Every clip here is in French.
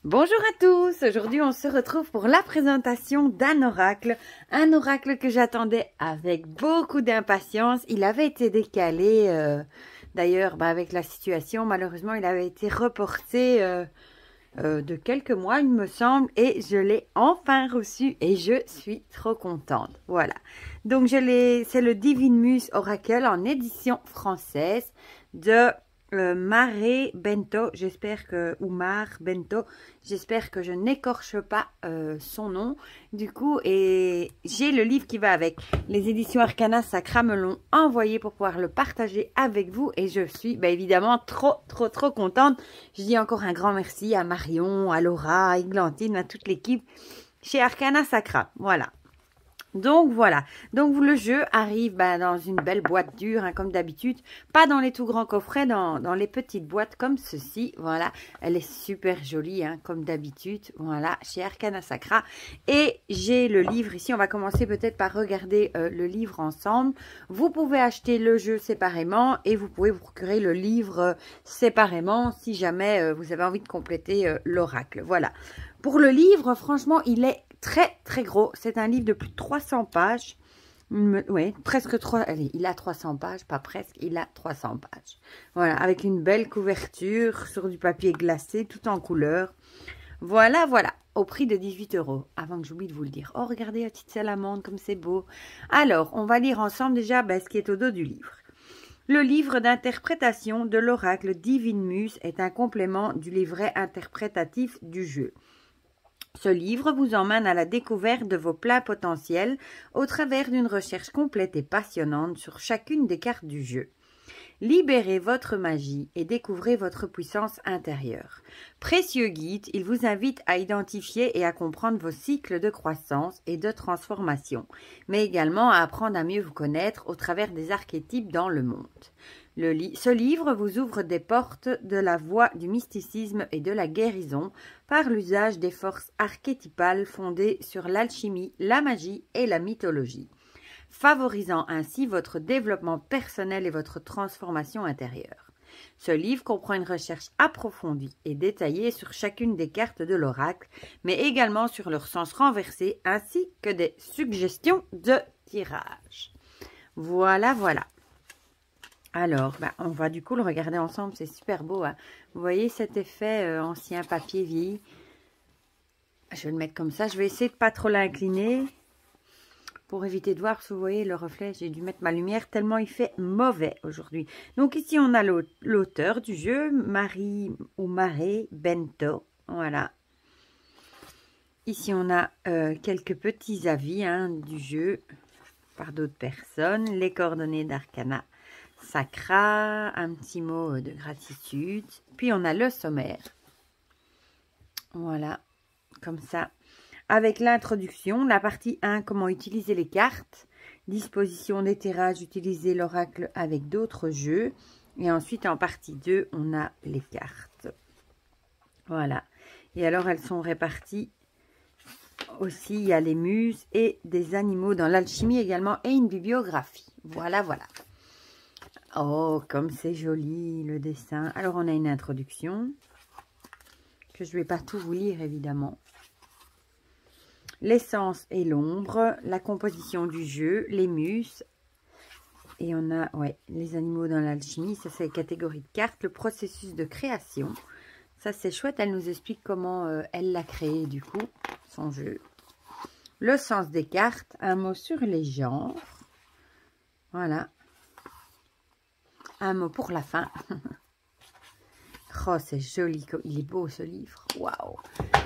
Bonjour à tous, aujourd'hui on se retrouve pour la présentation d'un oracle, un oracle que j'attendais avec beaucoup d'impatience. Il avait été décalé, d'ailleurs avec la situation, malheureusement il avait été reporté de quelques mois il me semble, et je l'ai enfin reçu et je suis trop contente. Voilà, donc c'est le Divine Muse Oracle en édition française de Mare Bento, ou Mar Bento, j'espère que je n'écorche pas son nom du coup, et j'ai le livre qui va avec. Les éditions Arcana Sacra me l'ont envoyé pour pouvoir le partager avec vous et je suis évidemment trop contente. Je dis encore un grand merci à Marion, à Laura, à Eglantine, à toute l'équipe chez Arcana Sacra. Voilà. Donc voilà, donc le jeu arrive dans une belle boîte dure, hein, comme d'habitude, pas dans les tout grands coffrets, dans les petites boîtes comme ceci. Voilà, elle est super jolie, hein, comme d'habitude, voilà, chez Arcana Sacra. Et j'ai le livre ici, on va commencer peut-être par regarder le livre ensemble. Vous pouvez acheter le jeu séparément et vous pouvez vous procurer le livre séparément si jamais vous avez envie de compléter l'oracle. Voilà, pour le livre, franchement, il est très gros. C'est un livre de plus de 300 pages. Oui, presque 3. Allez, il a 300 pages, pas presque, il a 300 pages. Voilà, avec une belle couverture sur du papier glacé, tout en couleur. Voilà, au prix de 18 €. Avant que j'oublie de vous le dire. Oh, regardez la petite salamandre, comme c'est beau. Alors, on va lire ensemble déjà ce qui est au dos du livre. Le livre d'interprétation de l'oracle Divine Muse est un complément du livret interprétatif du jeu. Ce livre vous emmène à la découverte de vos pleins potentiels au travers d'une recherche complète et passionnante sur chacune des cartes du jeu. Libérez votre magie et découvrez votre puissance intérieure. Précieux guide, il vous invite à identifier et à comprendre vos cycles de croissance et de transformation, mais également à apprendre à mieux vous connaître au travers des archétypes dans le monde. Ce livre vous ouvre des portes de la voie du mysticisme et de la guérison par l'usage des forces archétypales fondées sur l'alchimie, la magie et la mythologie, favorisant ainsi votre développement personnel et votre transformation intérieure. Ce livre comprend une recherche approfondie et détaillée sur chacune des cartes de l'oracle, mais également sur leur sens renversé, ainsi que des suggestions de tirage. Voilà. Alors, on va du coup le regarder ensemble, c'est super beau. Hein. Vous voyez cet effet ancien papier vieilli. Je vais le mettre comme ça, je vais essayer de pas trop l'incliner pour éviter de voir, si vous voyez le reflet, j'ai dû mettre ma lumière tellement il fait mauvais aujourd'hui. Donc ici on a l'auteur du jeu, Marie ou Mare Bento, voilà. Ici on a quelques petits avis du jeu par d'autres personnes, les coordonnées d'Arcana Sacra, un petit mot de gratitude, puis on a le sommaire, voilà, comme ça, avec l'introduction, la partie 1, comment utiliser les cartes, disposition des tirages, utiliser l'oracle avec d'autres jeux, et ensuite en partie 2, on a les cartes, voilà, et alors elles sont réparties aussi, il y a les muses et des animaux dans l'alchimie également, et une bibliographie, voilà. Oh, comme c'est joli le dessin. Alors, on a une introduction que je ne vais pas tout vous lire, évidemment. L'essence et l'ombre, la composition du jeu, les muses. Et on a, les animaux dans l'alchimie. Ça, c'est les catégories de cartes. Le processus de création. Ça, c'est chouette. Elle nous explique comment elle l'a créé, du coup, son jeu. Le sens des cartes. Un mot sur les genres. Voilà. Un mot pour la fin. Oh, c'est joli. Il est beau, ce livre. Waouh.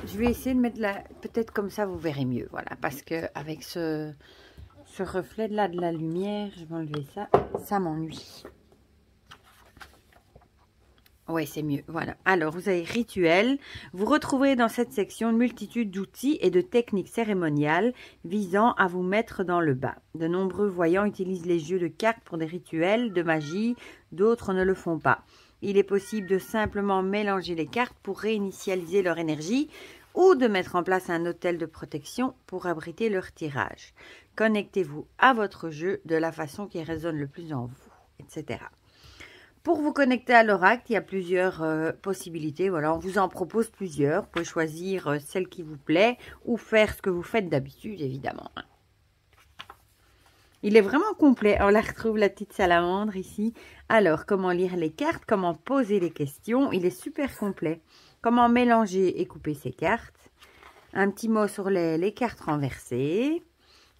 Je vais essayer de mettre peut-être comme ça, vous verrez mieux. Voilà, parce que avec ce reflet là de la lumière, je vais enlever ça. Ça m'ennuie. Oui, c'est mieux. Voilà. Alors, vous avez rituel. Vous retrouverez dans cette section une multitude d'outils et de techniques cérémoniales visant à vous mettre dans le bas. De nombreux voyants utilisent les jeux de cartes pour des rituels de magie. D'autres ne le font pas. Il est possible de simplement mélanger les cartes pour réinitialiser leur énergie ou de mettre en place un hôtel de protection pour abriter leur tirage. Connectez-vous à votre jeu de la façon qui résonne le plus en vous, etc. Pour vous connecter à l'oracle, il y a plusieurs possibilités. Voilà, on vous en propose plusieurs. Vous pouvez choisir celle qui vous plaît ou faire ce que vous faites d'habitude, évidemment. Il est vraiment complet. On la retrouve, la petite salamandre, ici. Alors, comment lire les cartes, comment poser les questions. Il est super complet. Comment mélanger et couper ces cartes. Un petit mot sur les cartes renversées.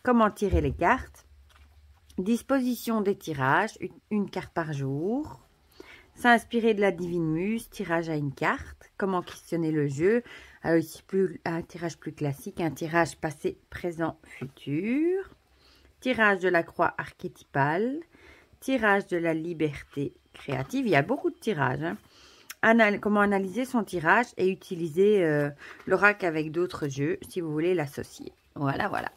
Comment tirer les cartes. Disposition des tirages, une carte par jour. S'inspirer de la Divine Muse, tirage à une carte. Comment questionner le jeu. Alors ici, un tirage plus classique, un tirage passé, présent, futur. Tirage de la croix archétypale, tirage de la liberté créative. Il y a beaucoup de tirages. Hein. Comment analyser son tirage et utiliser l'oracle avec d'autres jeux si vous voulez l'associer. Voilà, voilà.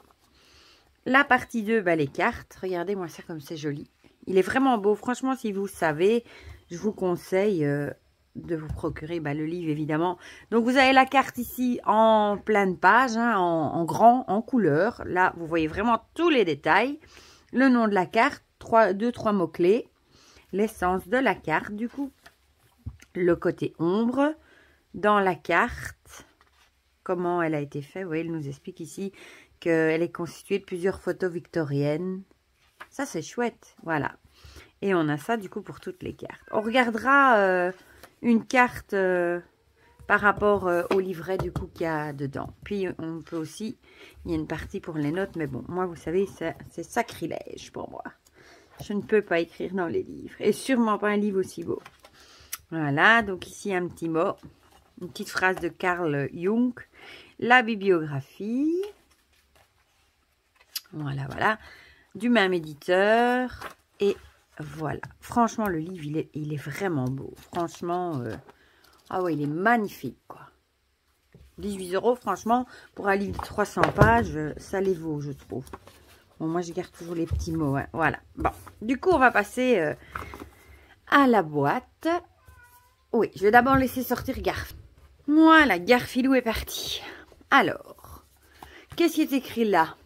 La partie 2, bah, les cartes. Regardez-moi ça comme c'est joli. Il est vraiment beau. Franchement, si vous savez, je vous conseille de vous procurer le livre, évidemment. Donc, vous avez la carte ici en pleine page, hein, en grand, en couleur. Là, vous voyez vraiment tous les détails. Le nom de la carte, 2-3 mots-clés. L'essence de la carte, du coup. Le côté ombre. Dans la carte, comment elle a été faite. Vous voyez, elle nous explique ici qu'elle est constituée de plusieurs photos victoriennes. Ça, c'est chouette. Voilà. Et on a ça, du coup, pour toutes les cartes. On regardera une carte par rapport au livret, du coup, qu'il y a dedans. Puis, on peut aussi... Il y a une partie pour les notes. Mais bon, moi, vous savez, c'est sacrilège pour moi. Je ne peux pas écrire dans les livres. Et sûrement pas un livre aussi beau. Voilà. Donc, ici, un petit mot. Une petite phrase de Carl Jung. La bibliographie. Voilà, voilà. Du même éditeur. Et voilà. Franchement, le livre, il est vraiment beau. Franchement, ah ouais, il est magnifique, quoi. 18 €, franchement, pour un livre de 300 pages, ça les vaut, je trouve. Bon, moi, je garde toujours les petits mots, hein. Voilà. Bon, du coup, on va passer à la boîte. Oui, je vais d'abord laisser sortir Garf. Voilà, Garfilou est parti. Alors, qu'est-ce qui est écrit là?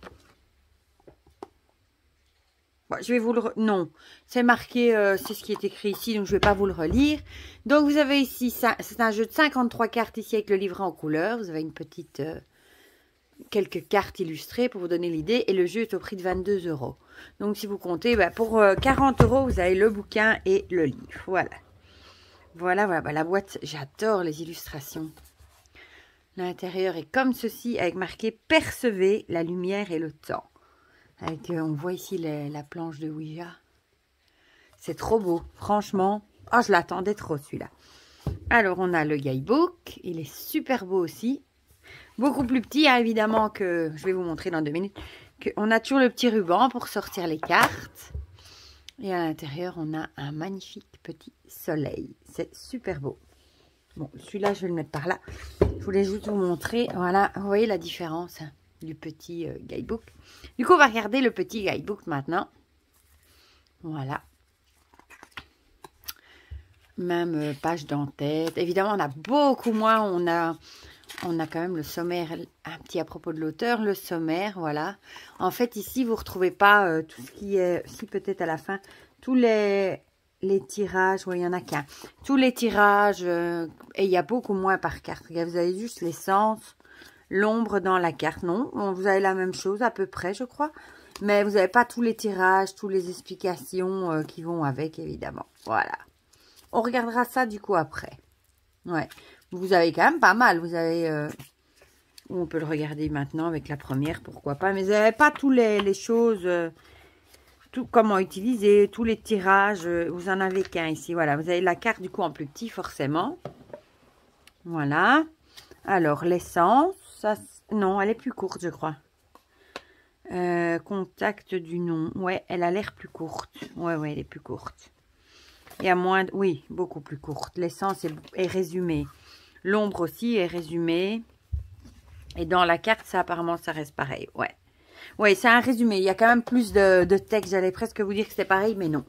Bon, je vais vous le... Non, c'est marqué, c'est ce qui est écrit ici, donc je ne vais pas vous le relire. Donc, vous avez ici, c'est un jeu de 53 cartes ici avec le livret en couleur. Vous avez une petite... quelques cartes illustrées pour vous donner l'idée. Et le jeu est au prix de 22 €. Donc, si vous comptez, pour 40 €, vous avez le bouquin et le livre. Voilà. Voilà, voilà. La boîte, j'adore les illustrations. L'intérieur est comme ceci, avec marqué « Percevez la lumière et le temps ». Avec, on voit ici la planche de Ouija. C'est trop beau, franchement. Oh, je l'attendais trop, celui-là. Alors, on a le guidebook. Il est super beau aussi. Beaucoup plus petit, hein, évidemment, que... Je vais vous montrer dans 2 minutes. On a toujours le petit ruban pour sortir les cartes. Et à l'intérieur, on a un magnifique petit soleil. C'est super beau. Bon, celui-là, je vais le mettre par là. Je voulais juste vous montrer. Voilà, vous voyez la différence, hein, du petit guidebook. Du coup, on va regarder le petit guidebook maintenant. Voilà. Même page d'en-tête. Évidemment, on a beaucoup moins. On a quand même le sommaire, un petit à propos de l'auteur, le sommaire, voilà. En fait, ici, vous ne retrouvez pas tout ce qui est, si peut-être à la fin, tous les tirages, oui, il n'y en a qu'un. Tous les tirages, et il y a beaucoup moins par carte. Regarde, vous avez juste l'essence, l'ombre dans la carte. Non, vous avez la même chose à peu près, je crois. Mais vous n'avez pas tous les tirages, toutes les explications qui vont avec, évidemment. Voilà. On regardera ça, du coup, après. Ouais. Vous avez quand même pas mal. Vous avez... on peut le regarder maintenant avec la première, pourquoi pas. Mais vous n'avez pas toutes les choses... tout comment utiliser, tous les tirages. Vous en avez qu'un ici. Voilà, vous avez la carte, du coup, en plus petit, forcément. Voilà. Alors, l'essence. Ça, non, elle est plus courte, je crois. Contact du nom. Ouais, elle a l'air plus courte. Ouais, ouais, elle est plus courte. Il y a moins... Oui, beaucoup plus courte. L'essence est résumée. L'ombre aussi est résumée. Et dans la carte, ça apparemment, ça reste pareil. Ouais. Ouais, c'est un résumé. Il y a quand même plus de texte. J'allais presque vous dire que c'était pareil, mais non.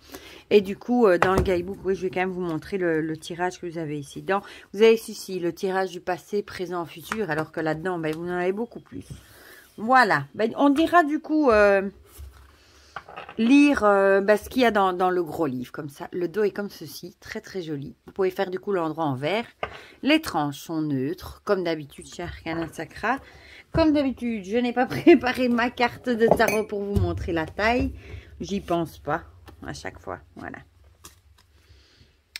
Et du coup, dans le guidebook, oui, je vais quand même vous montrer le tirage que vous avez ici. Vous avez ici le tirage du passé, présent, futur. Alors que là-dedans, vous en avez beaucoup plus. Voilà. On dira du coup... lire ce qu'il y a dans le gros livre, comme ça. Le dos est comme ceci, très très joli. Vous pouvez faire du coup l'endroit en vert. Les tranches sont neutres, comme d'habitude chez Arcana Sacra. Comme d'habitude, je n'ai pas préparé ma carte de tarot pour vous montrer la taille. J'y pense pas à chaque fois, voilà.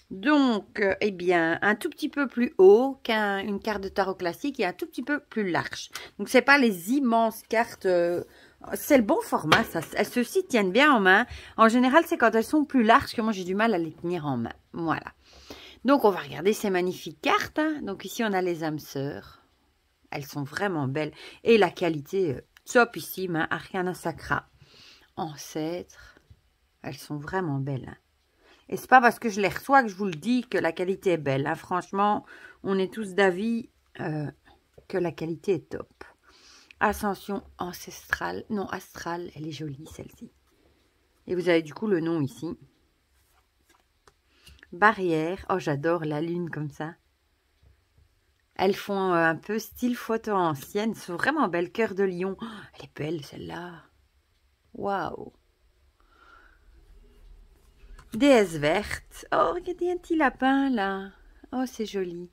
Donc, eh bien, un tout petit peu plus haut qu'une carte de tarot classique et un tout petit peu plus large. Donc, c'est pas les immenses cartes... c'est le bon format, ça. Ceux-ci tiennent bien en main. En général, c'est quand elles sont plus larges que moi, j'ai du mal à les tenir en main. Voilà. Donc, on va regarder ces magnifiques cartes. Hein. Donc, ici, on a les âmes sœurs. Elles sont vraiment belles. Et la qualité, topissime, hein. Arcana Sacra. Ancêtre. Elles sont vraiment belles, hein. Et c'est pas parce que je les reçois que je vous le dis que la qualité est belle. Hein. Franchement, on est tous d'avis que la qualité est top. Ascension ancestrale. Non, astrale. Elle est jolie, celle-ci. Et vous avez du coup le nom ici. Barrière. Oh, j'adore la lune comme ça. Elles font un peu style photo ancienne. Elles sont vraiment belles. Cœur de lion. Oh, elle est belle, celle-là. Waouh. Déesse verte. Oh, regardez un petit lapin, là. Oh, c'est joli.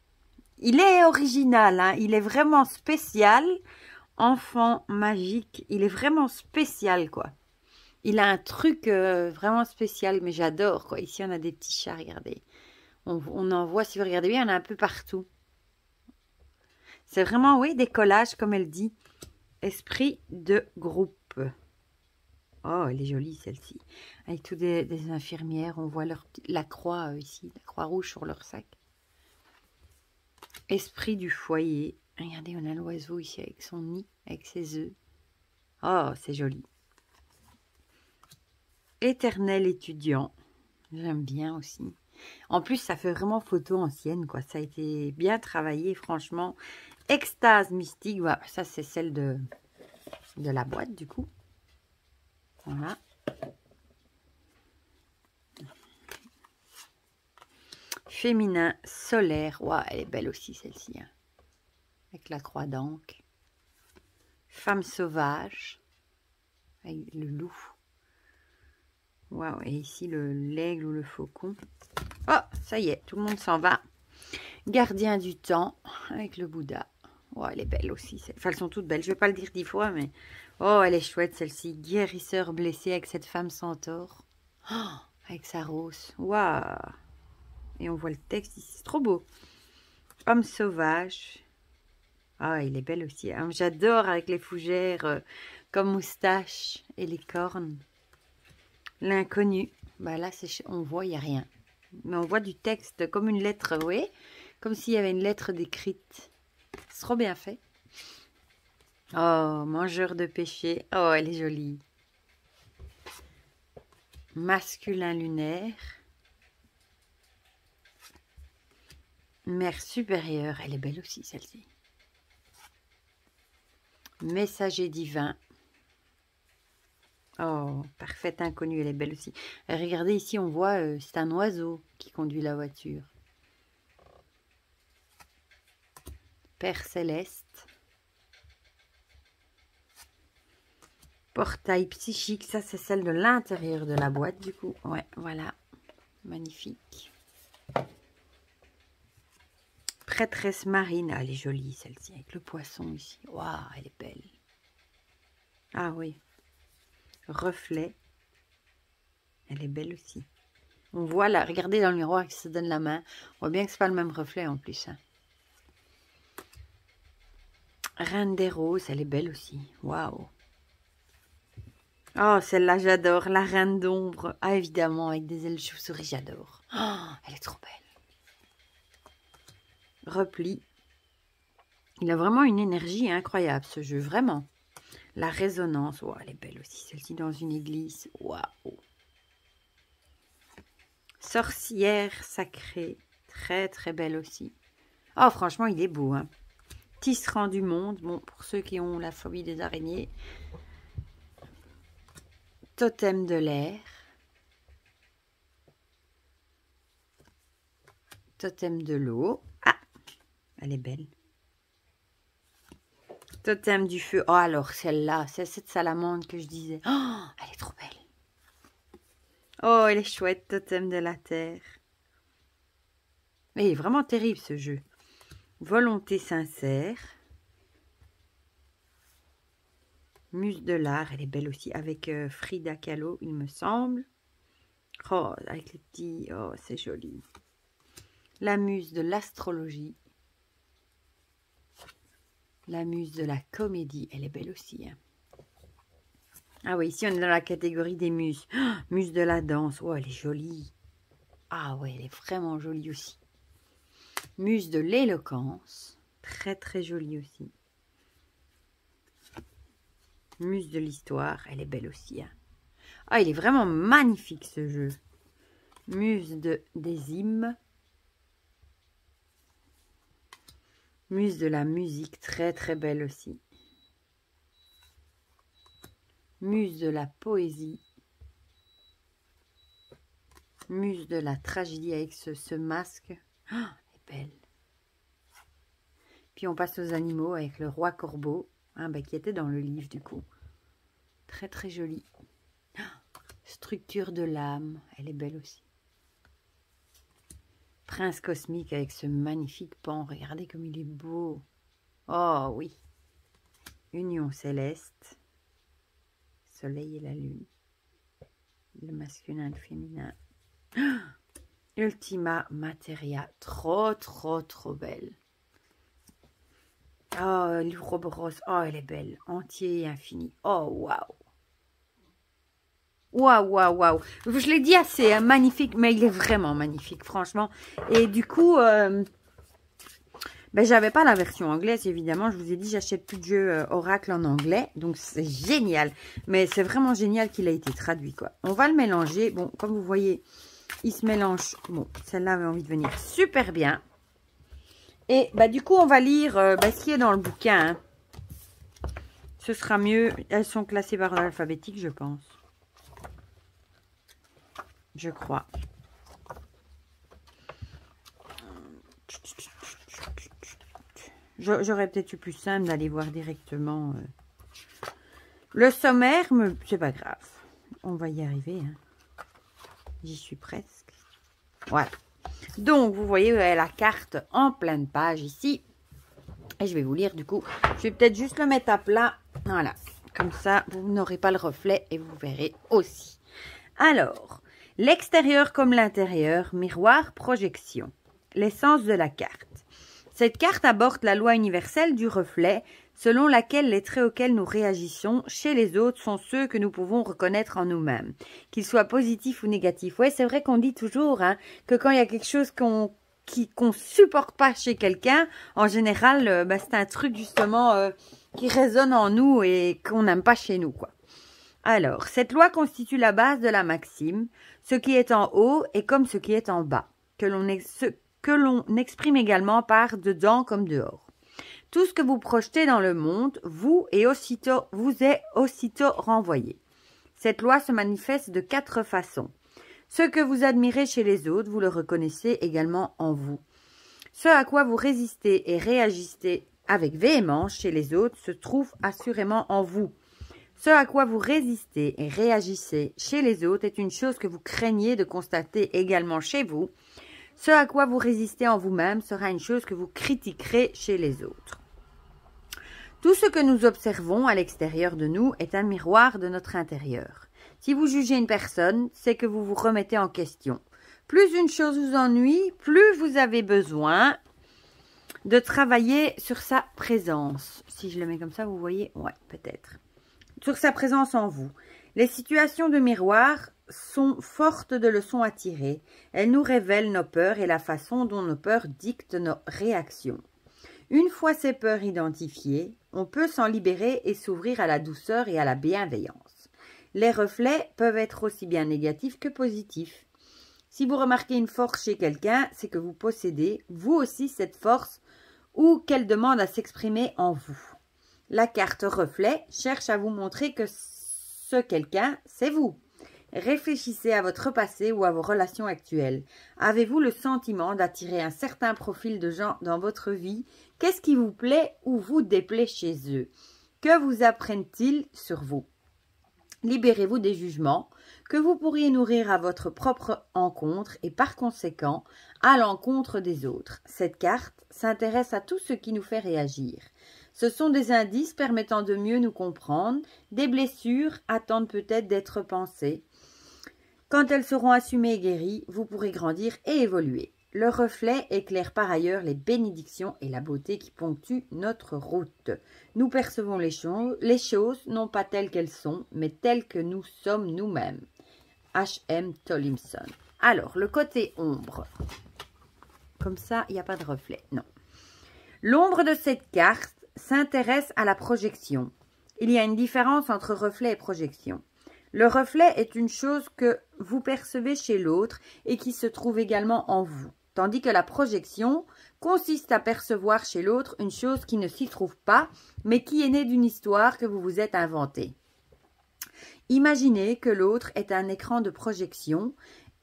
Il est original, hein. Il est vraiment spécial. Enfant magique. Il est vraiment spécial, quoi. Il a un truc vraiment spécial, mais j'adore, quoi. Ici, on a des petits chats, regardez. On en voit, si vous regardez bien, il y en a un peu partout. C'est vraiment, oui, des collages, comme elle dit. Esprit de groupe. Oh, elle est jolie, celle-ci. Avec toutes des infirmières, on voit la croix ici, la croix rouge sur leur sac. Esprit du foyer. Regardez, on a l'oiseau ici avec son nid, avec ses œufs. Oh, c'est joli. Éternel étudiant. J'aime bien aussi. En plus, ça fait vraiment photo ancienne, quoi. Ça a été bien travaillé, franchement. Extase mystique. Voilà, ça, c'est celle de la boîte, du coup. Voilà. Féminin solaire. Waouh, elle est belle aussi, celle-ci. Hein. Avec la croix d'encre. Femme sauvage. Avec le loup. Waouh, et ici l'aigle ou le faucon. Oh, ça y est, tout le monde s'en va. Gardien du temps, avec le Bouddha. Oh, elle est belle aussi. Enfin, elles sont toutes belles. Je ne vais pas le dire 10 fois, mais... Oh, elle est chouette, celle-ci. Guérisseur blessé avec cette femme centaure. Oh, avec sa rose. Waouh. Et on voit le texte ici. C'est trop beau. Homme sauvage. Ah, il est belle aussi. Hein. J'adore avec les fougères comme moustache et les cornes. L'inconnu. Bah là, on voit, il n'y a rien. Mais on voit du texte comme une lettre, vous voyez? Comme s'il y avait une lettre décrite. C'est trop bien fait. Oh, mangeur de péché. Oh, elle est jolie. Masculin lunaire. Mère supérieure. Elle est belle aussi, celle-ci. Messager divin. Oh, parfaite inconnue. Elle est belle aussi. Et regardez ici, on voit, c'est un oiseau qui conduit la voiture. Père céleste. Portail psychique, ça c'est celle de l'intérieur de la boîte du coup. Ouais, voilà. Magnifique. Prêtresse marine. Ah, elle est jolie celle-ci avec le poisson ici. Waouh, elle est belle. Ah oui. Reflet. Elle est belle aussi. On voit là, regardez dans le miroir qui se donne la main. On voit bien que c'est pas le même reflet en plus. Hein. Reine des roses, elle est belle aussi. Waouh. Oh, celle-là, j'adore. La reine d'ombre. Ah, évidemment, avec des ailes de chauve-souris, j'adore. Oh, elle est trop belle. Repli. Il a vraiment une énergie incroyable, ce jeu. Vraiment. La résonance. Oh, elle est belle aussi. Celle-ci dans une église. Waouh. Sorcière sacrée. Très, très belle aussi. Oh, franchement, il est beau. Hein. Tisserand du monde. Bon, pour ceux qui ont la phobie des araignées. Totem de l'air. Totem de l'eau. Ah, elle est belle. Totem du feu. Oh, alors celle-là, c'est cette salamandre que je disais. Oh, elle est trop belle. Oh, elle est chouette, totem de la terre. Mais il est vraiment terrible ce jeu. Volonté sincère. Muse de l'art, elle est belle aussi, avec Frida Kahlo, il me semble. Oh, avec les petits... Oh, c'est joli. La muse de l'astrologie. La muse de la comédie, elle est belle aussi. Hein. Ah oui, ici on est dans la catégorie des muses. Oh, muse de la danse, oh, elle est jolie. Ah ouais, elle est vraiment jolie aussi. Muse de l'éloquence, très très jolie aussi. Muse de l'histoire, elle est belle aussi. Hein. Ah, il est vraiment magnifique ce jeu. Muse des hymnes. Muse de la musique, très très belle aussi. Muse de la poésie. Muse de la tragédie avec ce masque. Oh, elle est belle. Puis on passe aux animaux avec le roi corbeau, hein, qui était dans le livre du coup. Très très joli. Oh, structure de l'âme, elle est belle aussi. Prince cosmique avec ce magnifique pan, regardez comme il est beau. Oh oui. Union céleste. Soleil et la lune. Le masculin et le féminin. Oh, Ultima Materia. Trop, trop, trop belle. Oh, l'Ouroboros. Oh, elle est belle. Entier et infini. Oh, waouh. Waouh, waouh, waouh. Je l'ai dit assez, hein, magnifique, mais il est vraiment magnifique, franchement. Et du coup, j'avais pas la version anglaise, évidemment. Je vous ai dit, j'achète plus de jeux Oracle en anglais. Donc, c'est génial. Mais c'est vraiment génial qu'il a été traduit, quoi. On va le mélanger. Bon, comme vous voyez, il se mélange. Bon, celle-là avait envie de venir super bien. Et du coup, on va lire ce qui est dans le bouquin. Hein. Ce sera mieux. Elles sont classées par ordre alphabétique, je pense. Je crois. J'aurais peut-être eu plus simple d'aller voir directement le sommaire, mais c'est pas grave. On va y arriver. Hein. J'y suis presque. Voilà. Donc, vous voyez la carte en pleine page ici. Et je vais vous lire du coup. Je vais peut-être juste le mettre à plat. Voilà. Comme ça, vous n'aurez pas le reflet et vous verrez aussi. Alors, l'extérieur comme l'intérieur, miroir, projection. L'essence de la carte. Cette carte aborde la loi universelle du reflet, selon laquelle les traits auxquels nous réagissons chez les autres sont ceux que nous pouvons reconnaître en nous-mêmes, qu'ils soient positifs ou négatifs. Ouais, c'est vrai qu'on dit toujours hein, que quand il y a quelque chose qu'on supporte pas chez quelqu'un, en général, c'est un truc justement qui résonne en nous et qu'on n'aime pas chez nous, quoi. Alors, cette loi constitue la base de la maxime. Ce qui est en haut est comme ce qui est en bas, que l'on exprime également par dedans comme dehors. Tout ce que vous projetez dans le monde, vous est aussitôt renvoyé. Cette loi se manifeste de 4 façons. Ce que vous admirez chez les autres, vous le reconnaissez également en vous. Ce à quoi vous résistez et réagissez avec véhémence chez les autres se trouve assurément en vous. Ce à quoi vous résistez et réagissez chez les autres est une chose que vous craignez de constater également chez vous. Ce à quoi vous résistez en vous-même sera une chose que vous critiquerez chez les autres. Tout ce que nous observons à l'extérieur de nous est un miroir de notre intérieur. Si vous jugez une personne, c'est que vous vous remettez en question. Plus une chose vous ennuie, plus vous avez besoin de travailler sur sa présence. Si je le mets comme ça, vous voyez, ouais, peut-être. Sur sa présence en vous. Les situations de miroir sont fortes de leçons à tirer. Elles nous révèlent nos peurs et la façon dont nos peurs dictent nos réactions. Une fois ces peurs identifiées, on peut s'en libérer et s'ouvrir à la douceur et à la bienveillance. Les reflets peuvent être aussi bien négatifs que positifs. Si vous remarquez une force chez quelqu'un, c'est que vous possédez, vous aussi, cette force ou qu'elle demande à s'exprimer en vous. La carte reflet cherche à vous montrer que ce quelqu'un, c'est vous. Réfléchissez à votre passé ou à vos relations actuelles. Avez-vous le sentiment d'attirer un certain profil de gens dans votre vie? Qu'est-ce qui vous plaît ou vous déplaît chez eux? Que vous apprennent-ils sur vous? Libérez-vous des jugements. que vous pourriez nourrir à votre propre encontre et par conséquent à l'encontre des autres. Cette carte s'intéresse à tout ce qui nous fait réagir. Ce sont des indices permettant de mieux nous comprendre. Des blessures attendent peut-être d'être pensées. Quand elles seront assumées et guéries, vous pourrez grandir et évoluer. Le reflet éclaire par ailleurs les bénédictions et la beauté qui ponctuent notre route. Nous percevons les choses non pas telles qu'elles sont, mais telles que nous sommes nous-mêmes. H.M. Tollimson. Alors, le côté ombre. Comme ça, il n'y a pas de reflet. Non. L'ombre de cette carte s'intéresse à la projection. Il y a une différence entre reflet et projection. Le reflet est une chose que vous percevez chez l'autre et qui se trouve également en vous. Tandis que la projection consiste à percevoir chez l'autre une chose qui ne s'y trouve pas, mais qui est née d'une histoire que vous vous êtes inventée. Imaginez que l'autre est un écran de projection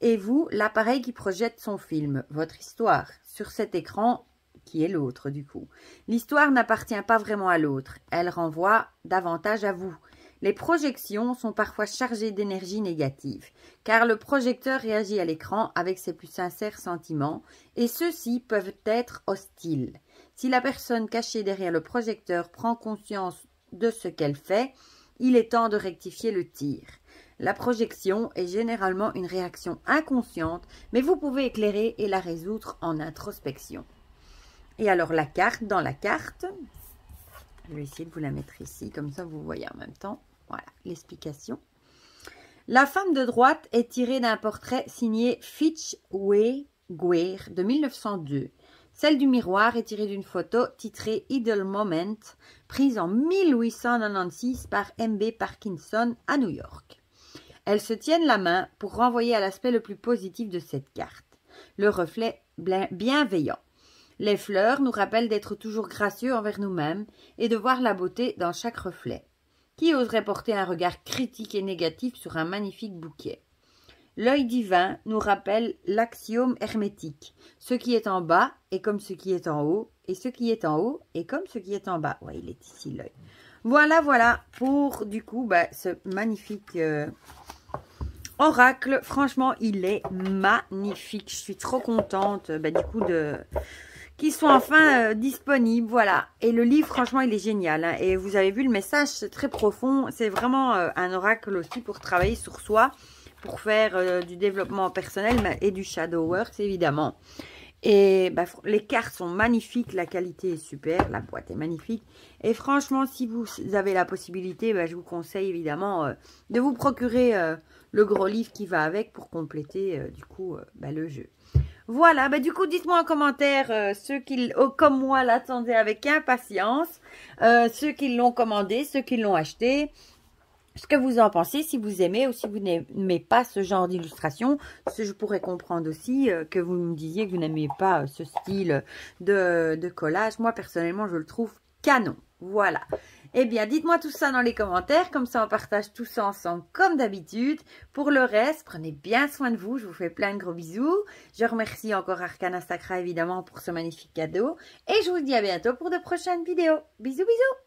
et vous, l'appareil qui projette son film, votre histoire, sur cet écran qui est l'autre du coup. L'histoire n'appartient pas vraiment à l'autre, elle renvoie davantage à vous. Les projections sont parfois chargées d'énergie négative, car le projecteur réagit à l'écran avec ses plus sincères sentiments, et ceux-ci peuvent être hostiles. Si la personne cachée derrière le projecteur prend conscience de ce qu'elle fait, il est temps de rectifier le tir. La projection est généralement une réaction inconsciente, mais vous pouvez éclairer et la résoudre en introspection. Et alors la carte, dans la carte, je vais essayer de vous la mettre ici, comme ça vous voyez en même temps. Voilà, l'explication. La femme de droite est tirée d'un portrait signé Fitch Wei Guer de 1902. Celle du miroir est tirée d'une photo titrée Idle Moment, prise en 1896 par M.B. Parkinson à New York. Elles se tiennent la main pour renvoyer à l'aspect le plus positif de cette carte, le reflet bienveillant. Les fleurs nous rappellent d'être toujours gracieux envers nous-mêmes et de voir la beauté dans chaque reflet. Qui oserait porter un regard critique et négatif sur un magnifique bouquet? L'œil divin nous rappelle l'axiome hermétique. Ce qui est en bas est comme ce qui est en haut, et ce qui est en haut est comme ce qui est en bas. Ouais, il est ici l'œil. Voilà pour du coup ce magnifique oracle. Franchement, il est magnifique. Je suis trop contente du coup qui sont enfin disponibles, voilà. Et le livre, franchement, il est génial. Hein. Et vous avez vu, le message, c'est très profond. C'est vraiment un oracle aussi pour travailler sur soi, pour faire du développement personnel et du shadow work, évidemment. Et les cartes sont magnifiques, la qualité est super, la boîte est magnifique. Et franchement, si vous avez la possibilité, je vous conseille évidemment de vous procurer le gros livre qui va avec pour compléter du coup le jeu. Voilà, du coup, dites-moi en commentaire ceux qui, comme moi, l'attendaient avec impatience, ceux qui l'ont commandé, ceux qui l'ont acheté, ce que vous en pensez, si vous aimez ou si vous n'aimez pas ce genre d'illustration. Je pourrais comprendre aussi que vous me disiez que vous n'aimez pas ce style de collage. Moi, personnellement, je le trouve canon. Voilà. Eh bien, dites-moi tout ça dans les commentaires. Comme ça, on partage tout ça ensemble comme d'habitude. Pour le reste, prenez bien soin de vous. Je vous fais plein de gros bisous. Je remercie encore Arcana Sacra, évidemment, pour ce magnifique cadeau. Et je vous dis à bientôt pour de prochaines vidéos. Bisous, bisous.